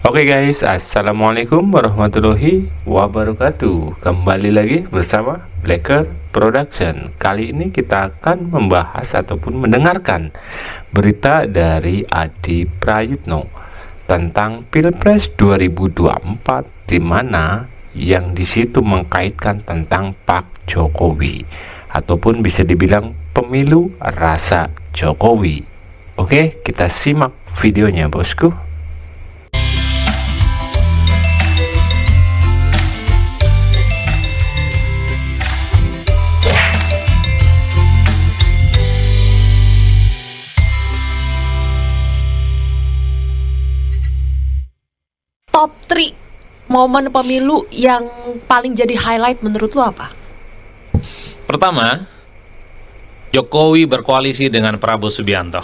Oke guys, assalamualaikum warahmatullahi wabarakatuh. Kembali lagi bersama Blacker Production. Kali ini kita akan membahas ataupun mendengarkan berita dari Adi Prayitno tentang Pilpres 2024, di mana yang disitu mengkaitkan tentang Pak Jokowi ataupun bisa dibilang pemilu rasa Jokowi. Oke, kita simak videonya bosku. Top 3 momen pemilu yang paling jadi highlight menurut lu apa? Pertama, Jokowi berkoalisi dengan Prabowo Subianto.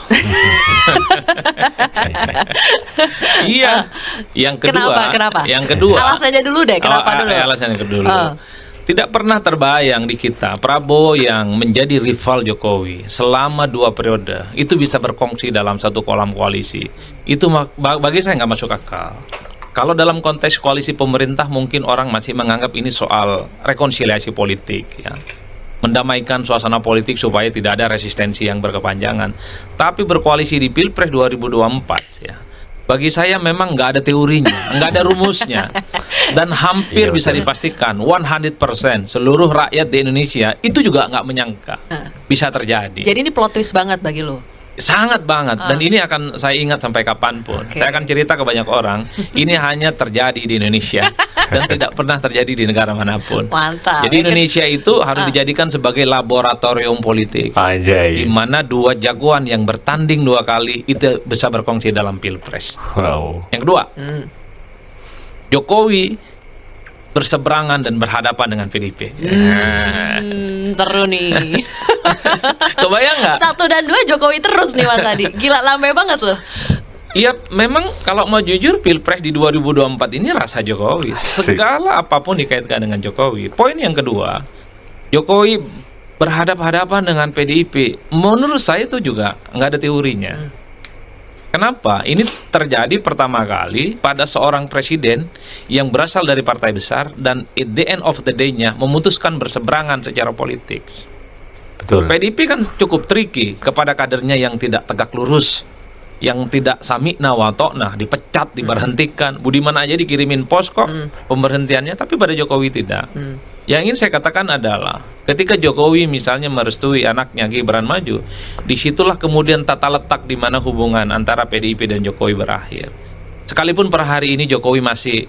Iya. Yang kedua, Kenapa? Yang kedua. Alasannya dulu deh, kenapa dulu? Alasannya dulu. Tidak pernah terbayang di kita Prabowo yang menjadi rival Jokowi selama 2 periode itu bisa berkongsi dalam satu kolam koalisi. Itu bagi saya nggak masuk akal. Kalau dalam konteks koalisi pemerintah mungkin orang masih menganggap ini soal rekonsiliasi politik, ya, mendamaikan suasana politik supaya tidak ada resistensi yang berkepanjangan. Tapi berkoalisi di Pilpres 2024, ya, bagi saya memang nggak ada teorinya, nggak ada rumusnya, dan hampir bisa dipastikan 100% seluruh rakyat di Indonesia itu juga nggak menyangka bisa terjadi. Jadi ini plot twist banget bagi lu. Sangat banget, dan ini akan saya ingat sampai kapanpun. Saya akan cerita ke banyak orang, ini hanya terjadi di Indonesia dan tidak pernah terjadi di negara manapun. Mantap. Jadi Indonesia itu harus dijadikan sebagai laboratorium politik, di mana 2 jagoan yang bertanding 2 kali itu bisa berkongsi dalam Pilpres. Wow. Yang kedua, Jokowi berseberangan dan berhadapan dengan PDIP. Seru nih. Kebayang nggak? 1 dan 2 Jokowi terus nih Mas Adi. Gila, lambe banget loh. Iya, memang kalau mau jujur Pilpres di 2024 ini rasa Jokowi. Segala apapun dikaitkan dengan Jokowi. Poin yang kedua, Jokowi berhadapan-hadapan dengan PDIP. Menurut saya itu juga nggak ada teorinya. Kenapa? Ini terjadi pertama kali pada seorang presiden yang berasal dari partai besar dan at the end of the day-nya memutuskan berseberangan secara politik. Betul. PDIP kan cukup tricky kepada kadernya yang tidak tegak lurus, yang tidak sami'na wa ta'na, dipecat, diberhentikan. Budiman aja dikirimin pos kok pemberhentiannya, tapi pada Jokowi tidak. Yang ingin saya katakan adalah ketika Jokowi misalnya merestui anaknya Gibran maju, disitulah kemudian tata letak di mana hubungan antara PDIP dan Jokowi berakhir. Sekalipun per hari ini Jokowi masih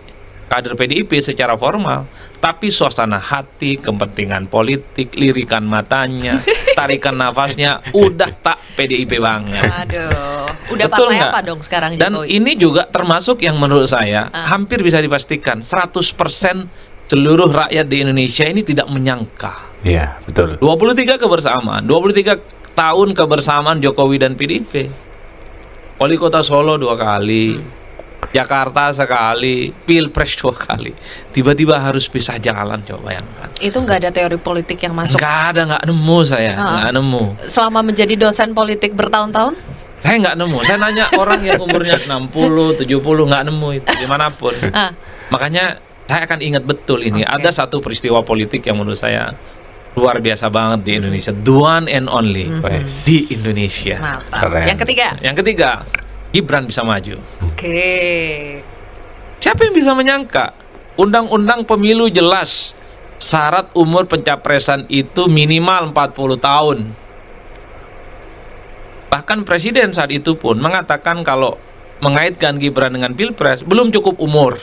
kader PDIP secara formal, tapi suasana hati, kepentingan politik, lirikan matanya, tarikan nafasnya udah tak PDIP banget. Aduh, udah Betul partai nggak? apa dong sekarang Jokowi? Dan ini juga termasuk yang menurut saya hampir bisa dipastikan 100% seluruh rakyat di Indonesia ini tidak menyangka. Iya, betul. 23 kebersamaan, 23 tahun kebersamaan Jokowi dan PDIP. Wali Kota Solo 2 kali, Jakarta sekali, Pilpres 2 kali. Tiba-tiba harus pisah jalan, coba bayangkan. Itu nggak ada teori politik yang masuk. Nggak nemu saya, nggak nemu. Selama menjadi dosen politik bertahun-tahun? Saya nggak nemu. Saya nanya orang yang umurnya 60, 70, nggak nemu itu dimanapun. Makanya saya akan ingat betul ini. Ada satu peristiwa politik yang menurut saya luar biasa banget di Indonesia. The one and only di Indonesia. Mantap. Yang ketiga, Gibran bisa maju. Oke. Siapa yang bisa menyangka? Undang-undang pemilu jelas syarat umur pencapresan itu minimal 40 tahun. Bahkan presiden saat itu pun mengatakan kalau mengaitkan Gibran dengan Pilpres belum cukup umur,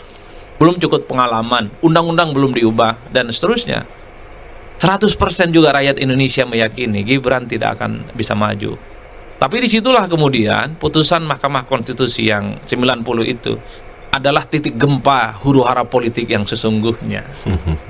belum cukup pengalaman, undang-undang belum diubah, dan seterusnya. 100% juga rakyat Indonesia meyakini Gibran tidak akan bisa maju. Tapi disitulah kemudian putusan Mahkamah Konstitusi yang 90 itu adalah titik gempa huru-hara politik yang sesungguhnya.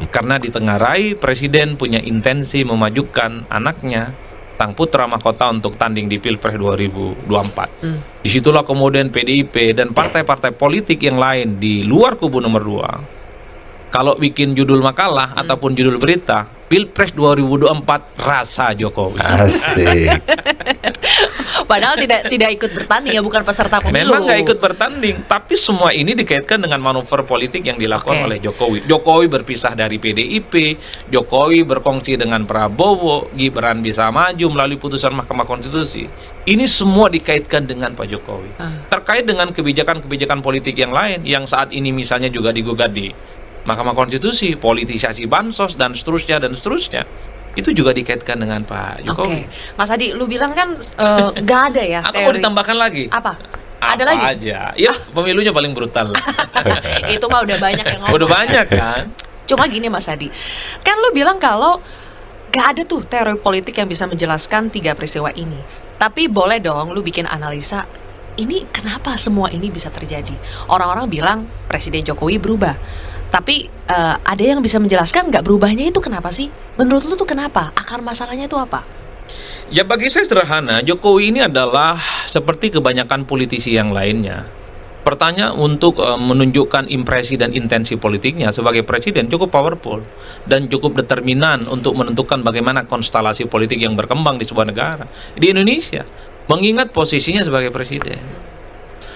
Karena ditengarai presiden punya intensi memajukan anaknya, sang putra mahkota, untuk tanding di Pilpres 2024. Disitulah kemudian PDIP dan partai-partai politik yang lain di luar kubu nomor 2, kalau bikin judul makalah ataupun judul berita, Pilpres 2024 rasa Jokowi. Asik. Padahal tidak ikut bertanding ya, bukan peserta pemilu. Memang nggak ikut bertanding, tapi semua ini dikaitkan dengan manuver politik yang dilakukan Oke. oleh Jokowi. Jokowi berpisah dari PDIP, Jokowi berkongsi dengan Prabowo, Gibran bisa maju melalui putusan Mahkamah Konstitusi. Ini semua dikaitkan dengan Pak Jokowi. Terkait dengan kebijakan-kebijakan politik yang lain, yang saat ini misalnya juga digugat di Mahkamah Konstitusi, politisasi bansos dan seterusnya, itu juga dikaitkan dengan Pak Jokowi. Oke, Mas Adi, lu bilang kan nggak ada ya Atau mau teori. ditambahkan lagi? Apa? Ada Apa lagi? aja. Ya, pemilunya paling brutal. Itu mah udah banyak yang ngomong. Udah banyak kan? Cuma gini Mas Adi, kan lu bilang kalau nggak ada tuh teori politik yang bisa menjelaskan 3 peristiwa ini. Tapi boleh dong lu bikin analisa, ini kenapa semua ini bisa terjadi? Orang-orang bilang Presiden Jokowi berubah. Tapi ada yang bisa menjelaskan nggak berubahnya itu kenapa sih? Menurut lu tuh kenapa? Akar masalahnya itu apa? Ya bagi saya sederhana, Jokowi ini adalah seperti kebanyakan politisi yang lainnya. Pertanyaan untuk menunjukkan impresi dan intensi politiknya sebagai presiden cukup powerful dan cukup determinan untuk menentukan bagaimana konstelasi politik yang berkembang di sebuah negara. Di Indonesia, mengingat posisinya sebagai presiden.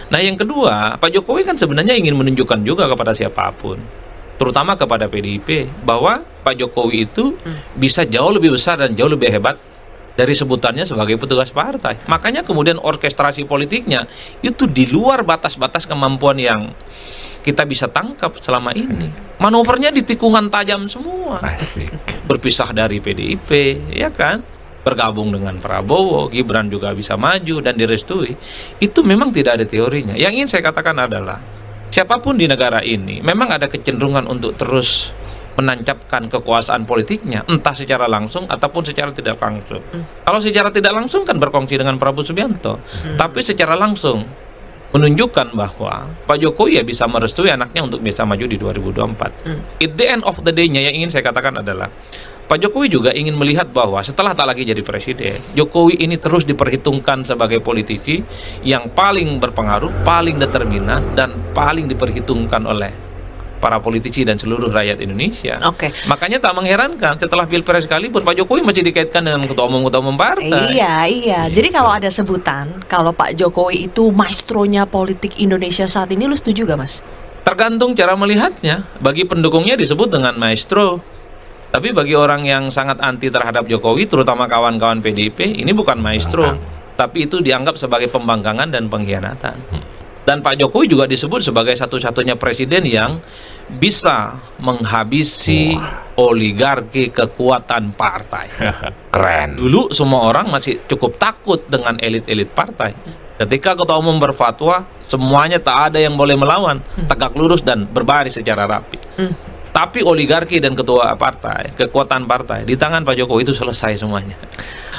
Nah yang kedua, Pak Jokowi kan sebenarnya ingin menunjukkan juga kepada siapapun, terutama kepada PDIP, bahwa Pak Jokowi itu bisa jauh lebih besar dan jauh lebih hebat dari sebutannya sebagai petugas partai. Makanya kemudian orkestrasi politiknya itu di luar batas-batas kemampuan yang kita bisa tangkap selama ini. Manuvernya di tikungan tajam semua. Asik. Berpisah dari PDIP, ya kan? Bergabung dengan Prabowo, Gibran juga bisa maju dan direstui. Itu memang tidak ada teorinya. Yang ingin saya katakan adalah siapapun di negara ini memang ada kecenderungan untuk terus menancapkan kekuasaan politiknya, entah secara langsung ataupun secara tidak langsung. Kalau secara tidak langsung kan berkongsi dengan Prabowo Subianto, tapi secara langsung menunjukkan bahwa Pak Jokowi ya bisa merestui anaknya untuk bisa maju di 2024. At the end of the day-nya yang ingin saya katakan adalah Pak Jokowi juga ingin melihat bahwa setelah tak lagi jadi presiden, Jokowi ini terus diperhitungkan sebagai politisi yang paling berpengaruh, paling determinan, dan paling diperhitungkan oleh para politisi dan seluruh rakyat Indonesia. Oke. Makanya tak mengherankan setelah Pilpres sekalipun Pak Jokowi masih dikaitkan dengan ketua umum partai. Iya. Jadi kalau ada sebutan kalau Pak Jokowi itu maestronya politik Indonesia saat ini, lu setuju gak Mas? Tergantung cara melihatnya. Bagi pendukungnya disebut dengan maestro. Tapi bagi orang yang sangat anti terhadap Jokowi, terutama kawan-kawan PDIP, ini bukan maestro, tapi itu dianggap sebagai pembangkangan dan pengkhianatan. Dan Pak Jokowi juga disebut sebagai satu-satunya presiden yang bisa menghabisi oligarki kekuatan partai. Keren. Dulu semua orang masih cukup takut dengan elit-elit partai. Ketika ketua umum berfatwa, semuanya tak ada yang boleh melawan, tegak lurus dan berbaris secara rapi. Tapi oligarki dan ketua partai, kekuatan partai di tangan Pak Jokowi itu selesai semuanya.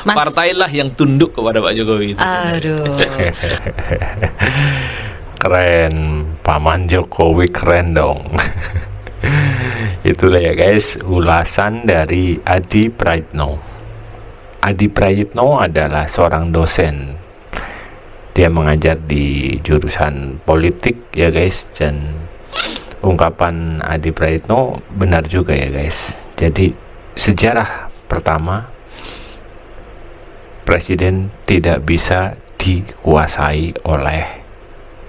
Mas- Partailah yang tunduk kepada Pak Jokowi itu. Aduh. Keren, Paman Jokowi keren dong. Itulah ya guys, ulasan dari Adi Praitno. Adi Praitno adalah seorang dosen. Dia mengajar di jurusan politik ya guys, dan ungkapan Adi Praitno benar juga ya guys. Jadi sejarah pertama, presiden tidak bisa dikuasai oleh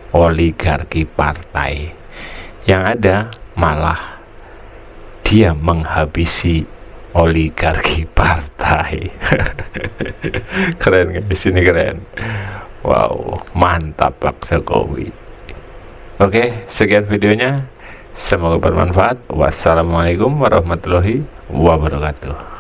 oligarki partai. Yang ada malah dia menghabisi oligarki partai. Keren guys, ini keren. Wow, mantap Pak Jokowi. Oke, sekian videonya. Semoga bermanfaat. Wassalamualaikum warahmatullahi wabarakatuh.